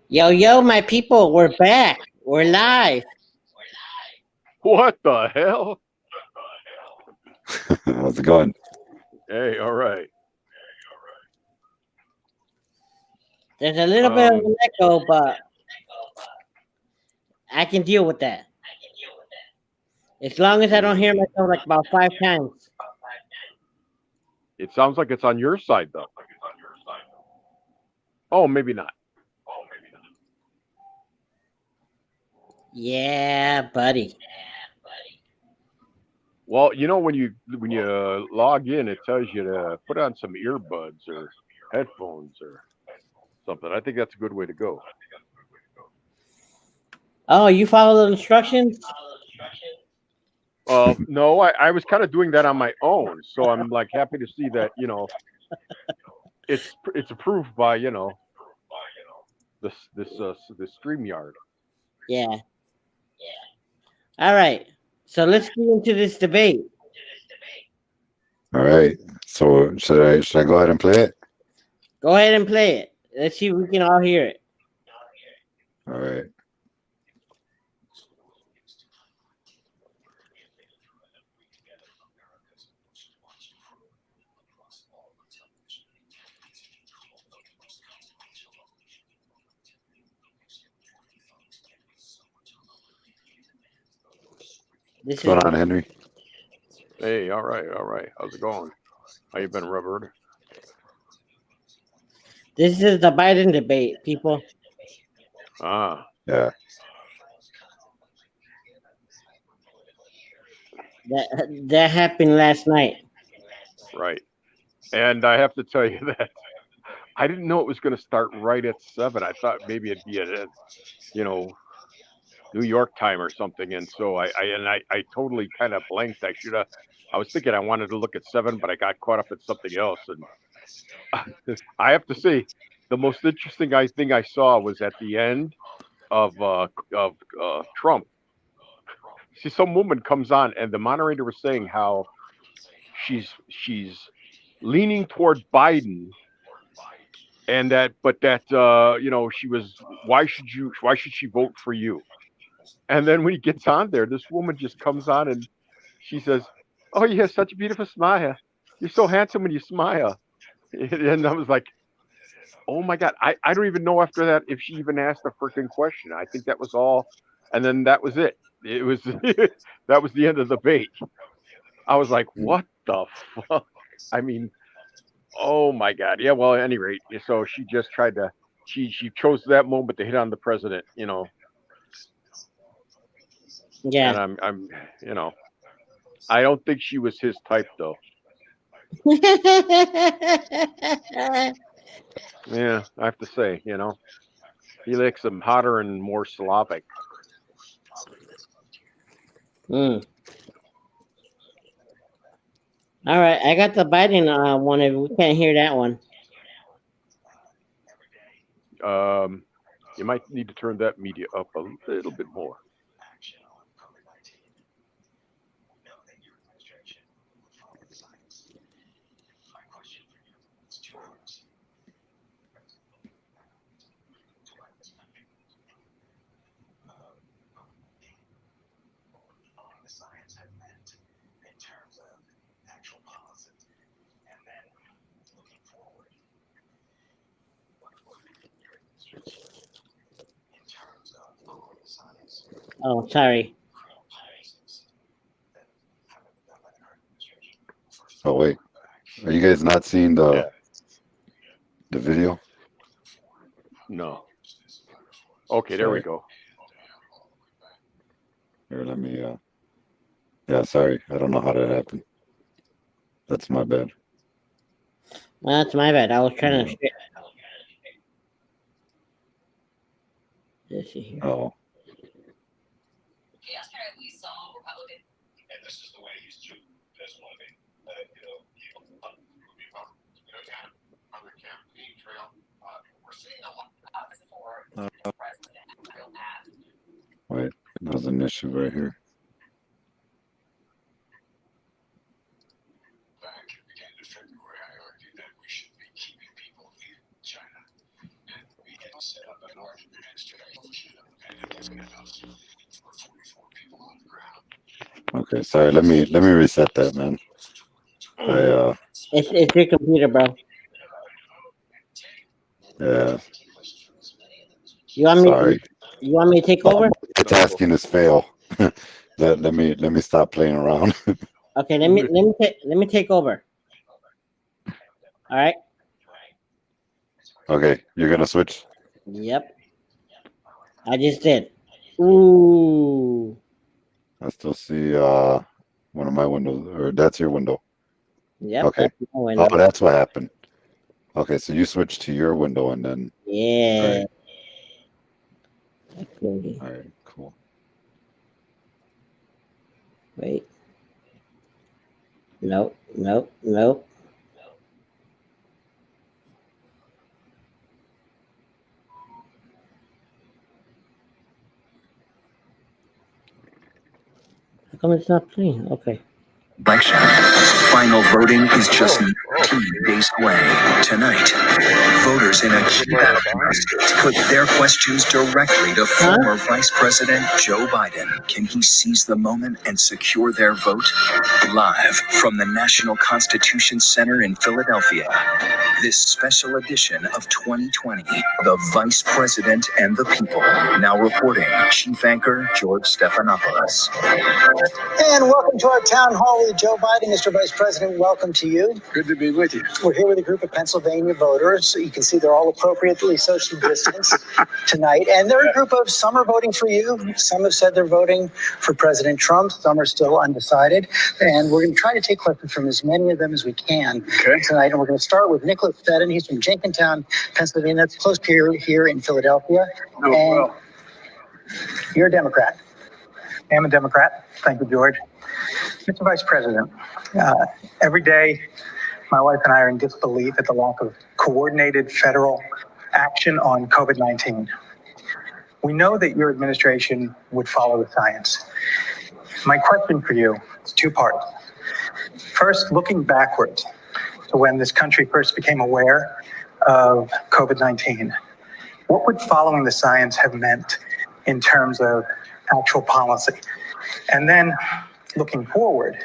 Yo, yo, my people, we're back. We're live. What the hell? How's it going? Hey, all right. There's a little bit of Um, an echo, but I can deal with that. As long as I don't hear hmm. myself like about 5 times. It sounds like it's on your side though. Oh, maybe not. Yeah, buddy. Well, when you log in, it tells you to put on some earbuds or headphones or something. I think that's a good way to go. Oh, you follow the instructions? No, I was kind of doing that on my own, so I'm like happy to see that it's approved by this StreamYard. Yeah. All right. So let's get into this debate. All right. So should I go ahead and play it? Go ahead and play it. Let's see if we can all hear it. All right. This What's is going on, Henry? Hey, all right, all right. How's it going? How you been, Robert? this is the Biden debate, people. Ah, Yeah. That happened last night. right. And I have to tell you that I didn't know it was going to start right at 7. I thought maybe it'd be at you know New York time or something. And so I totally kind of blanked. I should have. I was thinking I wanted to look at 7, but I got caught up in something else. And I have to say, the most interesting thing I saw was at the end of Trump. See, some woman comes on, and the moderator was saying how she's leaning toward Biden, and that she was why should she vote for you? And then when he gets on there, this woman just comes on and she says, "Oh, you have such a beautiful smile. You're so handsome when you smile." And I was like, "Oh my god!" I don't even know after that if she even asked a freaking question. I think that was all, and then that was it. It was that was the end of the debate. I was like, Mm. "What the fuck?" I mean, oh my god. Yeah. Well, at any rate, so she just tried to. She chose that moment to hit on the president. And Yeah. I'm you know I don't think she was his type though. Yeah, I have to say, he likes them hotter and more Slavic. Mm. All right, I got the Biden one. If we can't hear that one, Um, you might need to turn that media up a little bit more. oh, sorry. Oh wait. Are you guys not seeing the Yeah, the video? no. Okay, there we Sorry. go. Here, let me. Yeah. Sorry. I don't know how that happened. That's my bad. Well, that's my bad. I was trying to Uh, share. Let's see here. oh. Wait. There's an issue right here. Okay, sorry. Let me reset that, man. It's your computer, bro. Yeah. You want me? Sorry. You want me to take over? Multitasking is fail. Let me stop playing around. Okay, let me take over. All right. Okay, you're gonna switch. Yep. I just did. Ooh. I still see one of my windows, or that's your window. Yep. Okay. That's my Oh, window. that's what happened. Okay, so you switched to your window and then. All Yeah. right. Okay. All right. Cool. Wait. Nope. Nope. Nope. How come it's not playing? Okay. Election. Final voting is just 19 days away. Tonight, voters in a key battleground state put their questions directly to former Vice President Joe Biden. Can he seize the moment and secure their vote? Live from the National Constitution Center in Philadelphia, this special edition of 2020, The Vice President and the People. Now reporting, Chief Anchor George Stephanopoulos. And welcome to our town hall with Joe Biden, Mr. Vice President. Welcome to you. Good to be with you. We're here with a group of Pennsylvania voters. You can see they're all appropriately social distanced tonight. And they're a group of, some are voting for you. Some have said they're voting for President Trump. Some are still undecided. And we're going to try to take questions from as many of them as we can tonight. And we're going to start with Nicholas Fedden. He's from Jenkintown, Pennsylvania. That's close to here in Philadelphia. Oh, well. You're a Democrat. I'm a Democrat. Thank you, George. Mr. Vice President, every day my wife and I are in disbelief at the lack of coordinated federal action on COVID-19. We know that your administration would follow the science. My question for you is two parts. First, looking backwards to when this country first became aware of COVID-19, what would following the science have meant in terms of actual policy? And then looking forward,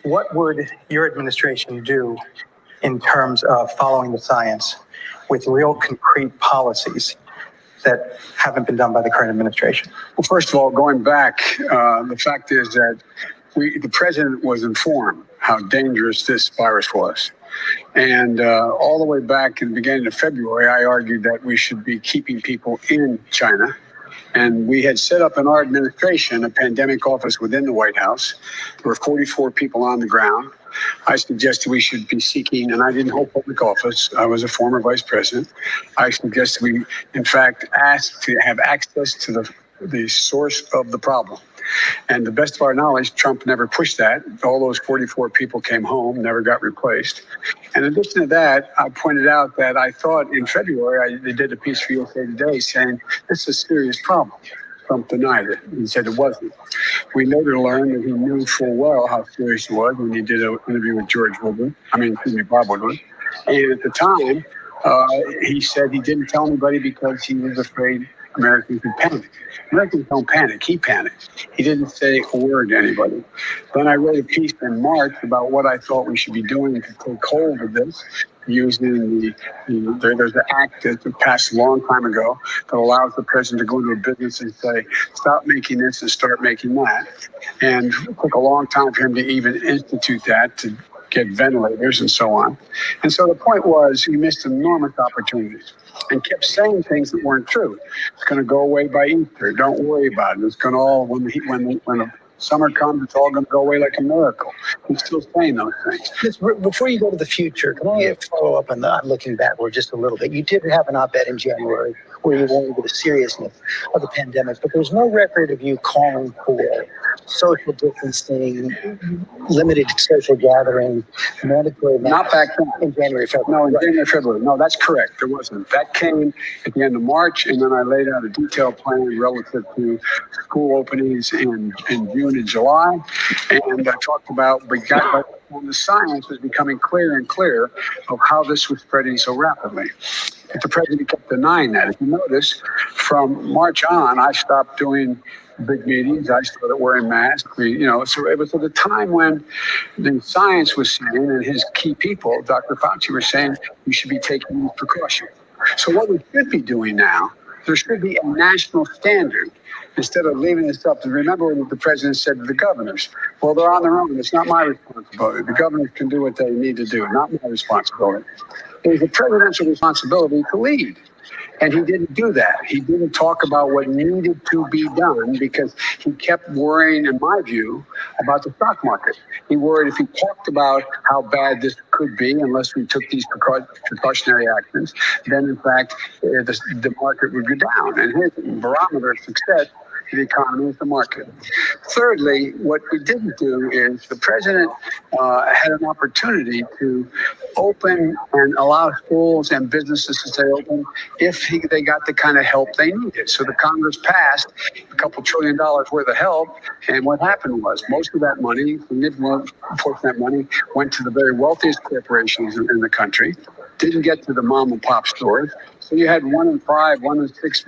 what would your administration do in terms of following the science with real concrete policies that haven't been done by the current administration? Well, first of all, going back, the fact is that the president was informed how dangerous this virus was. And all the way back in the beginning of February, I argued that we should be keeping people in China. And we had set up in our administration a pandemic office within the White House. There were 44 people on the ground. I suggested we should be seeking, and I didn't hold public office. I was a former vice president. I suggested we, in fact, ask to have access to the source of the problem. And the best of our knowledge, Trump never pushed that. All those 44 people came home, never got replaced. In addition to that, I pointed out that I thought in February, they did a piece for USA Today saying, this is a serious problem. Trump denied it. He said it wasn't. We later learned that he knew full well how serious it was when he did an interview with Bob Woodward. And at the time, he said he didn't tell anybody because he was afraid Americans would panic. Americans don't panic. He panicked. He didn't say a word to anybody. Then I wrote a piece in March about what I thought we should be doing to take hold of this, using there's an act that was passed a long time ago that allows the president to go into a business and say, stop making this and start making that. And it took a long time for him to even institute that, to get ventilators and so on. And so the point was, he missed enormous opportunities and kept saying things that weren't true. It's going to go away by Easter. Don't worry about it. It's going to all, when the summer comes, it's all going to go away like a miracle. He's still saying those things. Before you go to the future, can I follow up on looking backward just a little bit? You did have an op-ed in January where you warned of the seriousness of the pandemic, but there's no record of you calling for social distancing, limited social gatherings, mandatory. Not back then. In January, February. No, in January, February. No, that's correct. There wasn't. That came at the end of March, and then I laid out a detailed plan relative to school openings in June and July. And I talked about when the science was becoming clearer and clearer of how this was spreading so rapidly. But the president kept denying that. If you notice, from March on, I stopped doing big meetings. I started wearing masks. So it was at a time when the science was saying, and his key people, Dr. Fauci, were saying, you should be taking these precautions. So what we should be doing now, there should be a national standard instead of leaving this up. And remember what the president said to the governors. Well, they're on their own. It's not my responsibility. The governors can do what they need to do, not my responsibility. It was the presidential responsibility to lead. And he didn't do that. He didn't talk about what needed to be done because he kept worrying, in my view, about the stock market. He worried if he talked about how bad this could be unless we took these precautionary actions, then in fact the market would go down. And his barometer of success in the economy is the market. Thirdly, what we didn't do is the president had an opportunity to open and allow schools and businesses to stay open if they got the kind of help they needed. So the Congress passed a couple $1 trillion worth of help, and what happened was most of that money, significant portion of that money, went to the very wealthiest corporations in the country. Didn't get to the mom and pop stores. So you had 1 in 5, 1 in 6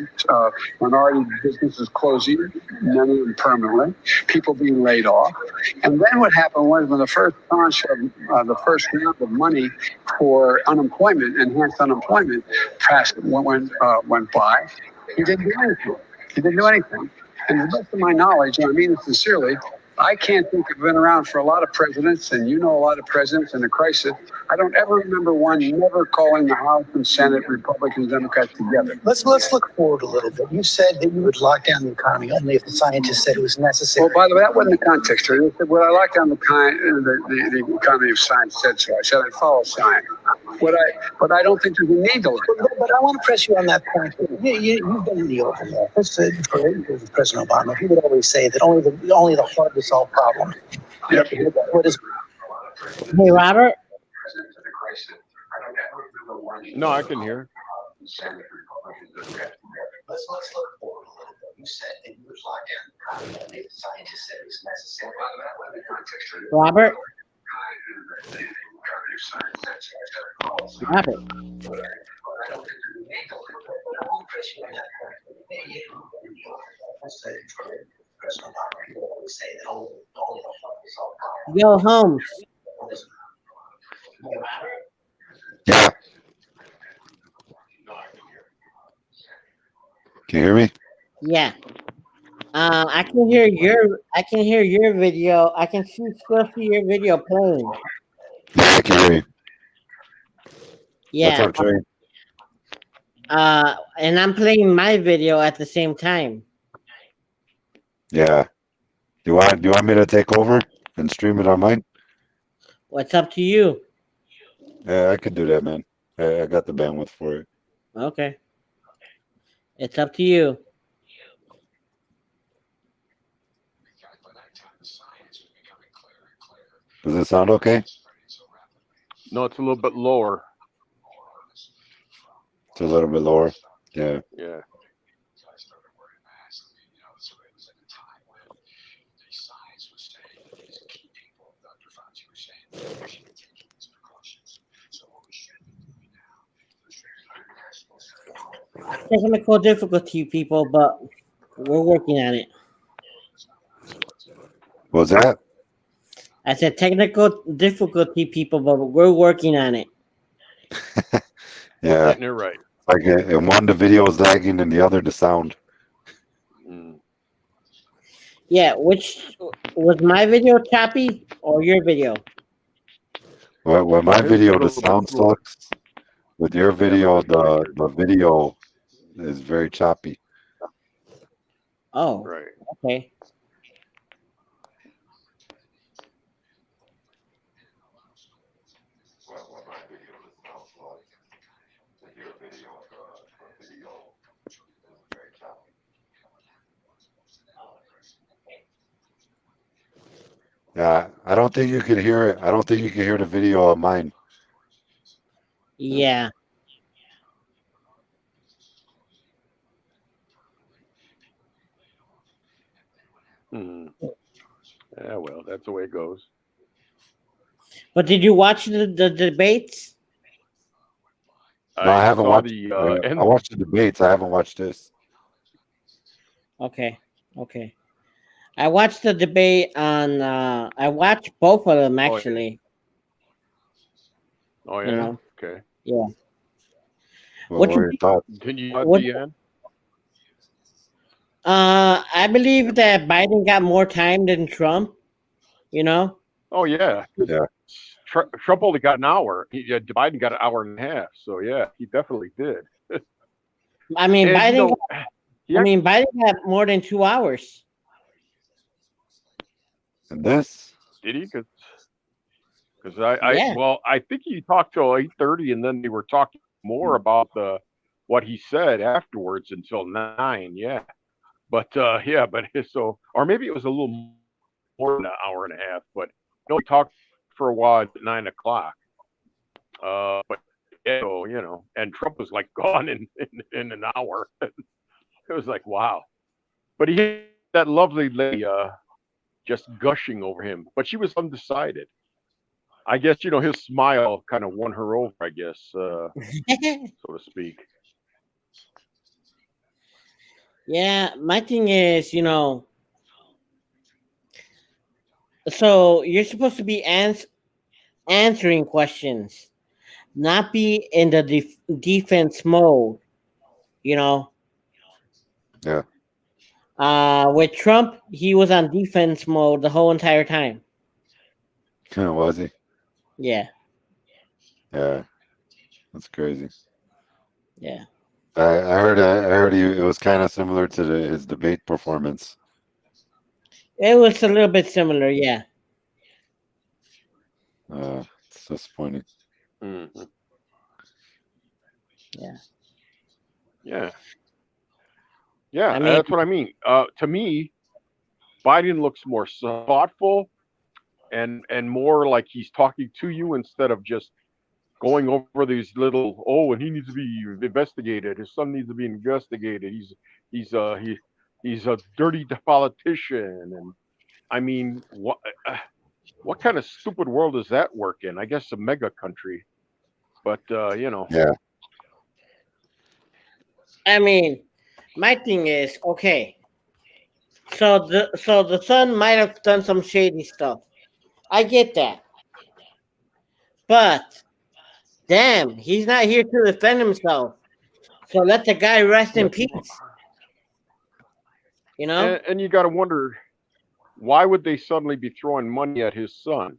minority businesses closing, many of them permanently, people being laid off. And then what happened was when the first tranche of the first round of money for unemployment, enhanced unemployment, went by, he didn't do anything. He didn't do anything. And to the best of my knowledge, and I mean it sincerely, I can't think I've been around for a lot of presidents, and you know a lot of presidents in a crisis. I don't ever remember one never calling the House and Senate, Republicans, Democrats together. Let's look forward a little bit. You said that you would lock down the economy only if the scientists said it was necessary. Well, by the way, that wasn't the context here. They said, well, I locked down the economy if science said so. I said I'd follow science. But I don't think there's a need to lock down. But I want to press you on that point. You've been in the Oval Office for President Obama. He would always say that only the hard to solve problems. Yep. What is? Hey, Robert. No, I can hear. Let's look forward a little bit. You said that you would lock down the economy if the scientists said it was necessary. Robert. Robert. Yo, Holmes. Yeah. Can you hear me? Yeah. I can hear your video. I can still see your video playing. Yeah, I can hear you. Yeah. What's up, Chuy? And I'm playing my video at the same time. Yeah. Do you want me to take over and stream it on mine? What's up to you? Yeah, I could do that, man. I got the bandwidth for it. Okay. It's up to you. Does it sound okay? No, it's a little bit lower. It's a little bit lower. Yeah. Yeah. Technical difficulty, people, but we're working on it. What was that? I said technical difficulty, people, but we're working on it. Yeah. Getting it right. Like in one, the video is lagging, and the other, the sound. Mm. Yeah, which was my video choppy or your video? Well, my Yours video, a the little bit sound slower. sucks. With your video, the video is very choppy. Oh, Right. okay. Yeah, I don't think you can hear it. I don't think you can hear the video of mine. Yeah. Mm. Yeah, well, that's the way it goes. But did you watch the debates? No, I I haven't saw watched. the I end. watched the debates. I haven't watched this. Okay, okay. I watched the debate on. I watched both of them Oh, actually. oh You yeah. know, Okay. yeah. What What were you your thoughts? Can you at what? the end? I believe that Biden got more time than Trump. You know, Oh yeah, because Yeah, Trump only got an hour. Biden got an hour and a half. So yeah, he definitely did. I mean And Biden. Got, he I actually mean Biden got more than 2 hours. and this. did he? Because I Yeah. well, I think he talked till 8:30, and then they were talking more about the what he said afterwards until 9. Yeah, but yeah, but so or maybe it was a little more than an hour and a half. But no, he talked for a while at 9 o'clock. But yeah, so, and Trump was like gone in an hour. It was like wow. But he had that lovely lady just gushing over him, but she was undecided. I guess his smile kind of won her over. I guess, so to speak. Yeah. My thing is, so you're supposed to be answering questions, not be in the defense mode. You know, Yeah, with Trump, he was on defense mode the whole entire time. was he? Yeah, Yeah, that's crazy. yeah. I heard it was kind of similar to his debate performance. It was a little bit similar. Yeah, It's disappointing. Hmm. yeah. Yeah, yeah, I mean, that's what I mean. To me, Biden looks more thoughtful and more like he's talking to you instead of just going over these little. Oh, and he needs to be investigated. His son needs to be investigated. He's a dirty politician, and I mean, what kind of stupid world does that work in? I guess a mega country, but Yeah, I mean, my thing is okay. So the son might have done some shady stuff. I get that, but damn, he's not here to defend himself. So let the guy rest yeah, in peace. You know? and you got to wonder why would they suddenly be throwing money at his son?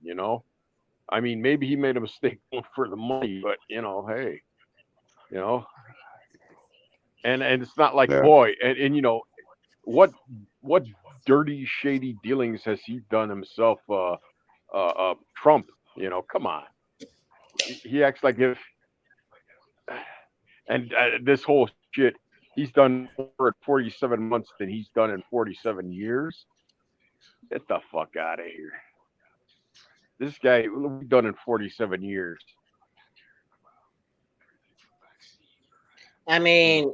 I mean, maybe he made a mistake for the money, but hey, you know, and it's not like yeah. boy, and what what dirty, shady dealings has he done himself? Trump, come on, he acts like if and this whole shit he's done more in 47 months than he's done in 47 years. Get the fuck out of here. This guy we've done in 47 years. I mean,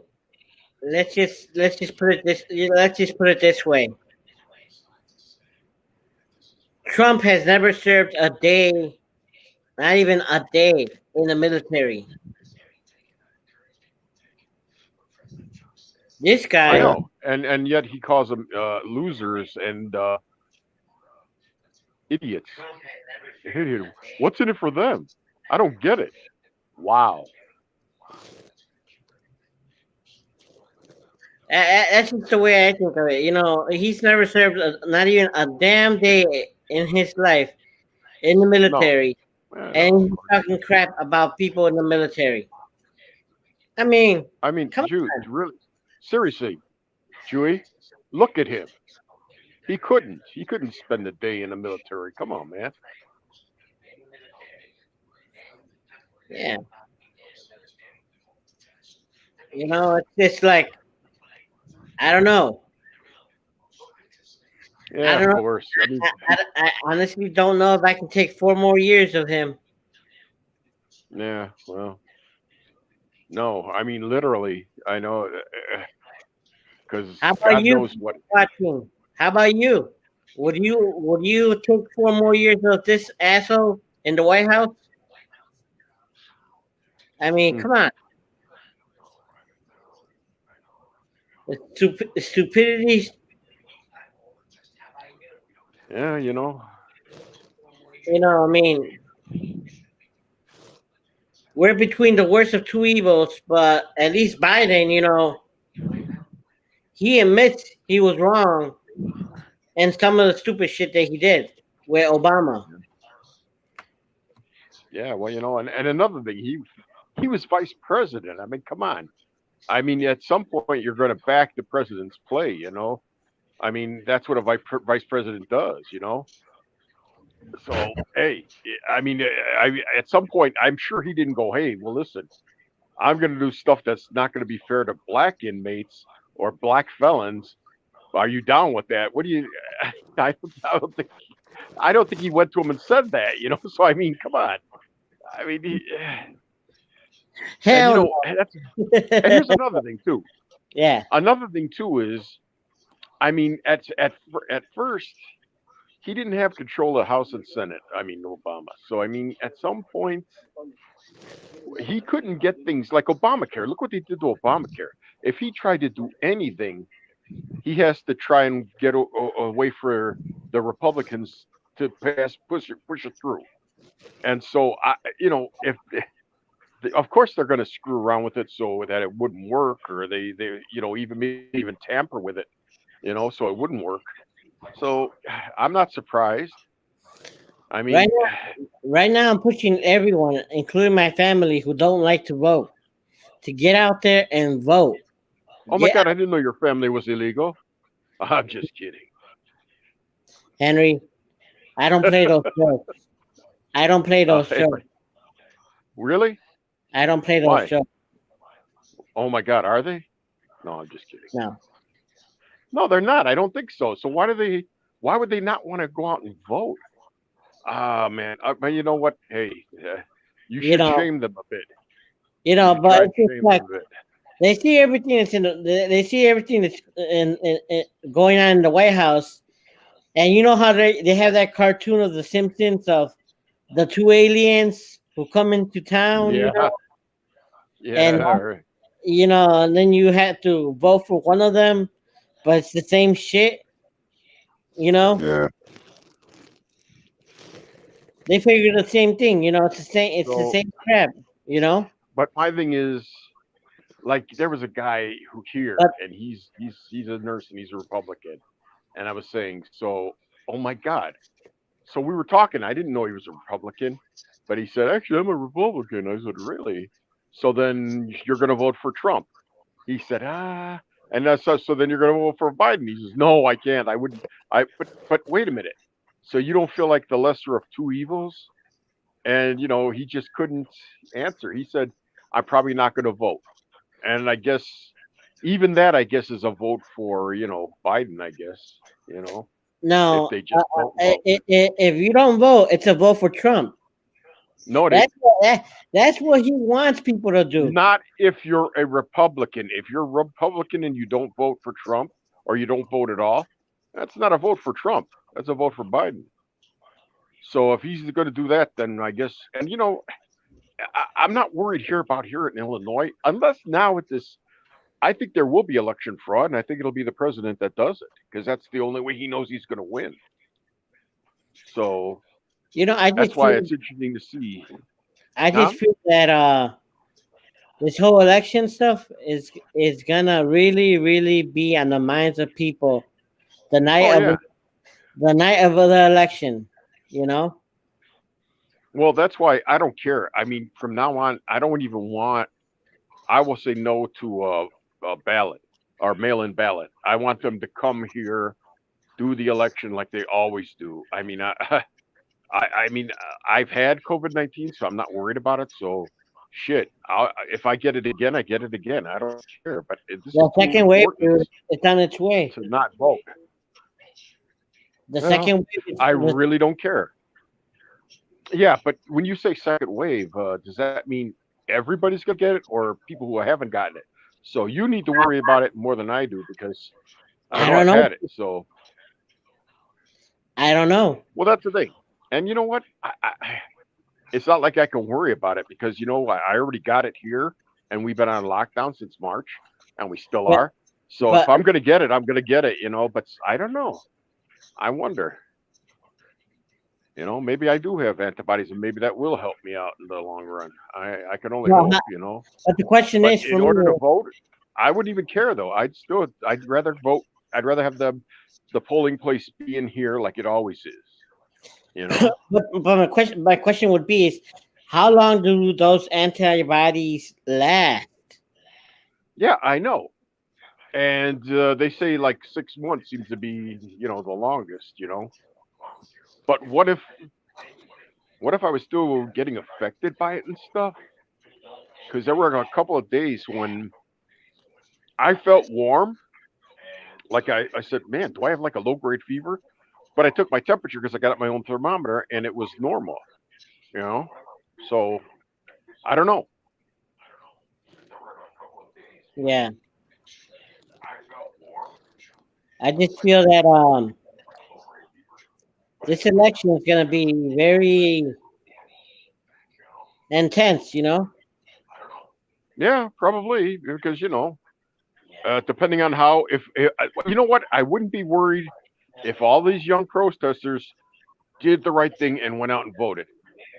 let's just put it this way. Trump has never served a day, not even a day, in the military. This I guy, Yeah. know, and yet he calls them losers and idiots. What's in it for them? I don't get it. Wow. that's just the way I think of it. He's never served not even a damn day in his life in the No. military, and No. he's talking crap about people in the military. I mean, I mean, come Jude, on. really, seriously, Chewy, look at him. He couldn't. He couldn't spend a day in the military. Come on, man. Yeah, it's just like I don't know. I Yeah, of don't know. course. I mean, I honestly don't know if I can take 4 more years of him. yeah. Well, no. I mean, literally. I know, because How about God you knows what. watching? How about you? Would you take 4 more years of this asshole in the White House? I mean, Hmm. come on. The stupidity. Yeah, you know. I mean, we're between the worst of two evils, but at least Biden, he admits he was wrong and some of the stupid shit that he did with Obama. Yeah, well, and another thing, he was vice president. I mean, come on. I mean, at some point you're going to back the president's play. I mean, that's what a vice president does. So, hey, I mean, at some point, I'm sure he didn't go, hey, well, listen, I'm going to do stuff that's not going to be fair to black inmates or black felons. Are you down with that? What do you? I don't think he went to him and said that. So I mean, come on. I mean, and Hell that's and no. here's another thing too. Yeah. Another thing too is, I mean, at first he didn't have control of the House and Senate. I mean, Obama. So I mean, at some point he couldn't get things like Obamacare. Look what they did to Obamacare. If he tried to do anything, he has to try and get a way for the Republicans to push it through. And so if of course they're going to screw around with it so that it wouldn't work, or they even tamper with it, so it wouldn't work. So I'm not surprised. I Right mean, now, right now, I'm pushing everyone, including my family, who don't like to vote, to get out there and vote. oh my Get God, I didn't know your family was illegal. I'm just kidding. Henry. I don't play those jokes. I don't play those jokes. Really? I don't play those Why? jokes. Oh my God, are they? No, I'm just kidding. No. No, they're not. I don't think so. So why would they not want to go out and vote? Ah, man. But you know what? Hey, you You should know. shame them a bit. You should But try it's and just shame them like a bit. they see everything that's they see everything that's going on in the White House, and you know how they have that cartoon of the Simpsons of the two aliens who come into town, Yeah, and yeah, right. and then you have to vote for one of them, but it's the same shit, you know. Yeah. They figure the same thing, it's the So, same crap. but my thing is, like, there was a guy who here, But and he's a nurse and he's a Republican, and I was saying, so, oh my God. So we were talking. I didn't know he was a Republican, but he said, actually, I'm a Republican. I said, really? So then you're going to vote for Trump? He said, and that's so then you're going to vote for Biden. He says, no, I can't. I wouldn't. But wait a minute. So you don't feel like the lesser of two evils? And he just couldn't answer. He said, I'm probably not going to vote. And I guess even that, I guess, is a vote for Biden. I guess if no, they just don't vote. if you don't vote, it's a vote for Trump. No, it ain't. That's what he wants people to do. Not if you're a Republican. If you're a Republican and you don't vote for Trump or you don't vote at all, that's not a vote for Trump. That's a vote for Biden. So if he's going to do that, then I guess, and I'm not worried here in Illinois, unless now with this, I think there will be election fraud, and I think it'll be the president that does it because that's the only way he knows he's going to win. So I that's just why feel it's interesting to see. I just Tom? feel that this whole election stuff is gonna really, really be on the minds of people the night Oh of yeah. the election. You know, Well, that's why I don't care. I mean, from now on, I don't even want. I will say no to a ballot or mail-in ballot. I want them to come here, do the election like they always do. I mean, I mean, I've had COVID-19, so I'm not worried about it. So, shit, if I get it again, I get it again. I don't care. But this is the too second wave, important dude, it's on its way. to not vote. The Well, second wave, I really don't care. Yeah, but when you say second wave, does that mean everybody's gonna get it, or people who haven't gotten it? So you need to worry about it more than I do because I I know don't I've know. had it. So, I don't know. well, that's the thing. And you know what? It's not like I can worry about it because I already got it here, and we've been on lockdown since March, and we still But are. So if But I'm gonna get it, I'm gonna get it, But I don't know. I wonder. Maybe I do have antibodies, and maybe that will help me out in the long run. I can only no, hope. but the question But is for in order me, to vote, I wouldn't even care though. I'd rather vote. I'd rather have the polling place be in here like it always is. but my question would be is how long do those antibodies last? Yeah, I know. And they say like 6 months seems to be, the longest. But what if I was still getting affected by it and stuff? Because there were a couple of days when I felt warm. Like I said, man, do I have like a low grade fever? But I took my temperature because I got my own thermometer and it was normal, you know? So I don't know. Yeah, I just feel that this election is gonna be very intense. Yeah, probably because, depending on how, if you know what, I wouldn't be worried if all these young protesters did the right thing and went out and voted.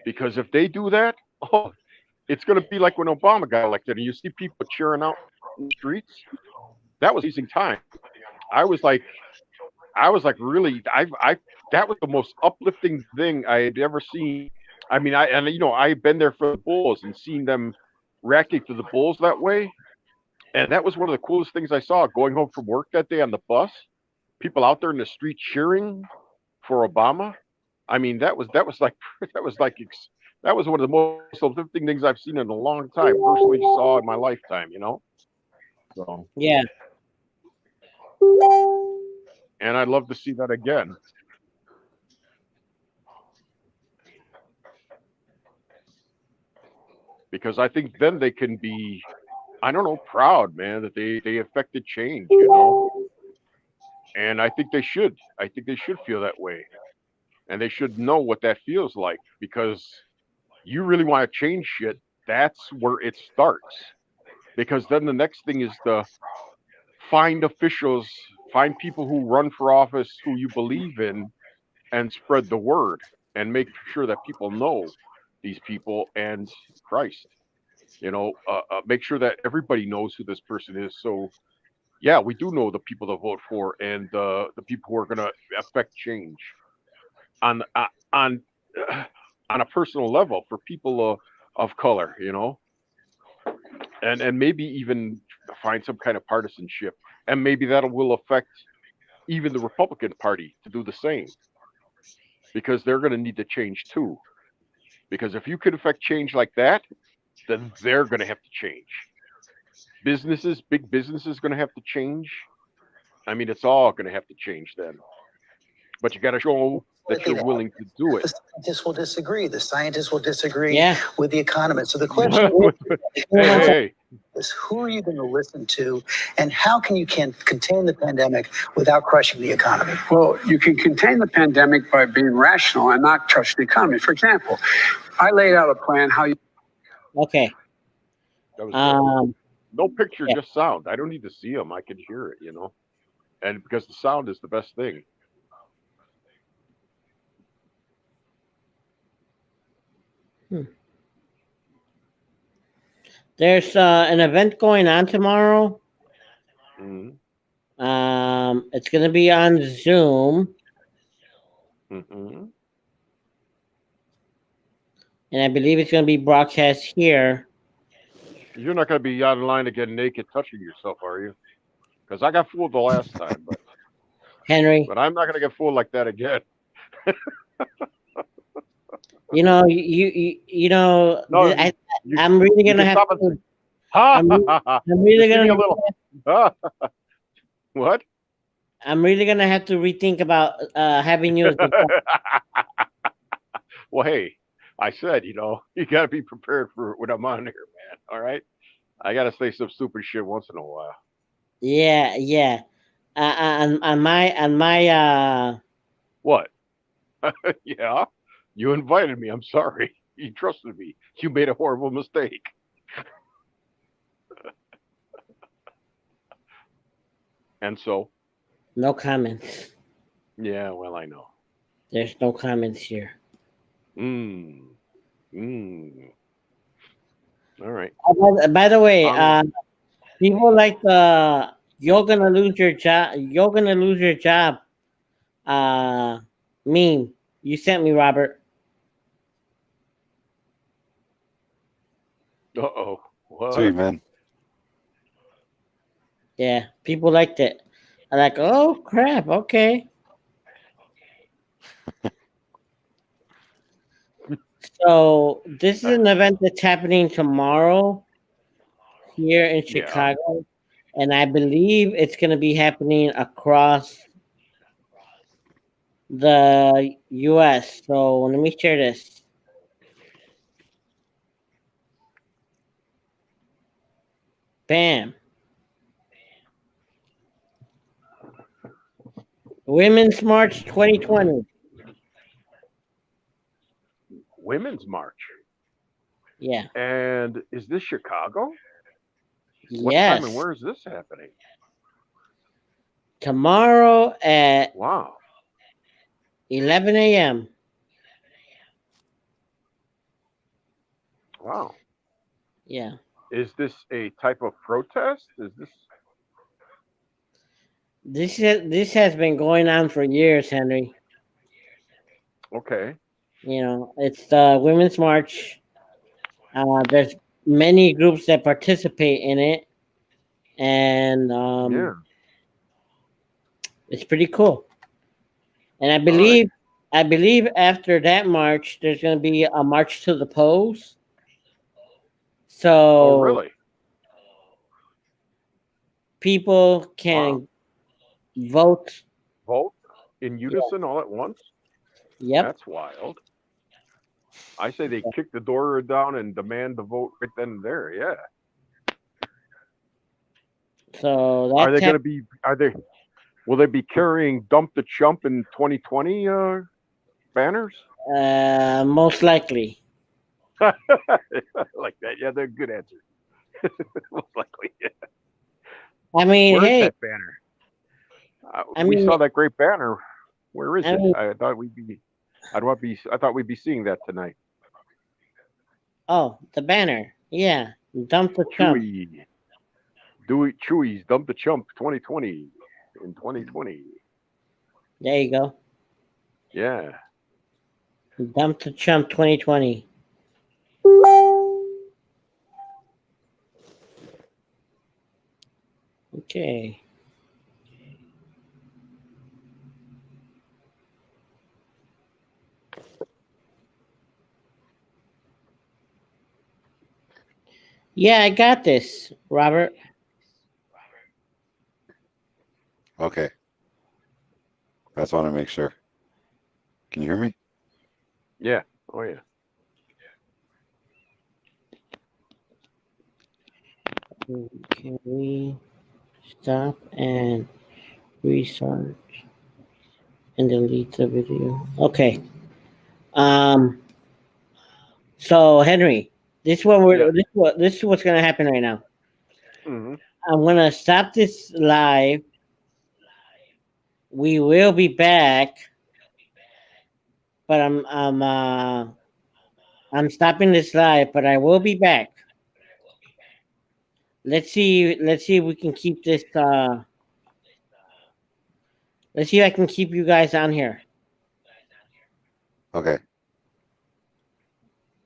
Because if they do that, oh, it's going to be like when Obama got elected and you see people cheering out in the streets. That was amazing time. I was like, really, that was the most uplifting thing I had ever seen. I mean, I've been there for the Bulls and seen them reacting to the Bulls that way. And that was one of the coolest things I saw going home from work that day on the bus. People out there in the street cheering for Obama. I mean, that was like that was like that was one of the most uplifting things I've seen in a long time. Personally, saw in my lifetime. So, Yeah, and I'd love to see that again. Because I think then they can be, I don't know, proud, man, that they affected change. And I think they should. I think they should feel that way, and they should know what that feels like because you really want to change shit. That's where it starts. Because then the next thing is to find officials, find people who run for office who you believe in, and spread the word and make sure that people know these people and Christ. Make sure that everybody knows who this person is. So yeah, we do know the people to vote for and the people who are going to affect change on on on a personal level for people of color. And maybe even find some kind of partisanship, and maybe that will affect even the Republican Party to do the same because they're going to need to change too. Because if you could affect change like that, then they're going to have to change. Big businesses, going to have to change. I mean, it's all going to have to change then. But you got to show that you're willing to do it. The scientists will disagree. The scientists will disagree yeah. with the economists. So the question Hey, is, who are you going to listen to, and how can contain the pandemic without crushing the economy? Well, you can contain the pandemic by being rational and not crush the economy. For example, I laid out a plan how you. Okay. that was good. No picture, Yeah. just sound. I don't need to see them. I can hear it. And because the sound is the best thing. There's an event going on tomorrow. Mm-hmm. It's gonna be on Zoom, Mm-hmm. and I believe it's gonna be broadcast here. You're not going to be online again naked touching yourself, are you? Because I got fooled the last time, Henry, but I'm not going to get fooled like that again. you know, No, I'm really you gonna can have stop to. it. Ha I'm, ha re- ha ha! I'm really Just give me a gonna. little. What? I'm really gonna have to rethink about having you as the. Well, hey, I said, you got to be prepared for when I'm on here, man. All right, I got to say some stupid shit once in a while. Yeah, yeah. On my What? Yeah, you invited me. I'm sorry. You trusted me. You made a horrible mistake. And so, No comments. yeah, well, I know. There's no comments here. Mm. All right. By the way, Um, people like the "you're gonna lose your job," "you're gonna lose your job" meme you sent me, Robert. uh-oh. Sweet, What? man. Yeah, people liked it. I'm like, oh crap, okay. So this is an event that's happening tomorrow here in Yeah. Chicago, and I believe it's going to be happening across the U.S. So let me share this. Bam. Women's March 2020. Women's March. Yeah. And is this Chicago? What time and Yes. where is this happening? Tomorrow at Wow. 11 a.m. Wow. Yeah. Is this a type of protest? Is this This has been going on for years, Henry. okay? You know, it's the Women's March. There's many groups that participate in it, and Yeah. it's pretty cool. And All right. I believe after that march, there's going to be a march to the polls. Oh, So really? people Wow. can vote. Vote in Yeah. unison all at once? Yep. That's wild. I say they kick the door down and demand the vote right then and there. Yeah. So Are they that's going to be? Are they? Will they be carrying "Dump the Chump" in 2020 banners? most likely. Like that. Yeah, they're good answer. Most likely. Yeah. I mean, Where is hey, that banner? I We mean, saw that great banner. Where is I it? mean, I thought we'd be. I thought we'd be seeing that tonight. oh, the banner. Yeah, dump the chump. Chewy, do it. Chewy's "Dump the Chump" 2020 in 2020. There you go. Yeah. Dump the chump 2020. Okay. Yeah, I got this, Robert. Okay. I just want to make sure. Can you hear me? Yeah. Oh yeah. Can we stop and restart and delete the video? Okay. Um. So Henry, Yeah. this is what's gonna happen right now. Hmm. I'm gonna stop this live. We will be back, but I'm stopping this live, but I will be back. Let's see if we can keep this. Let's see if I can keep you guys on here. Okay.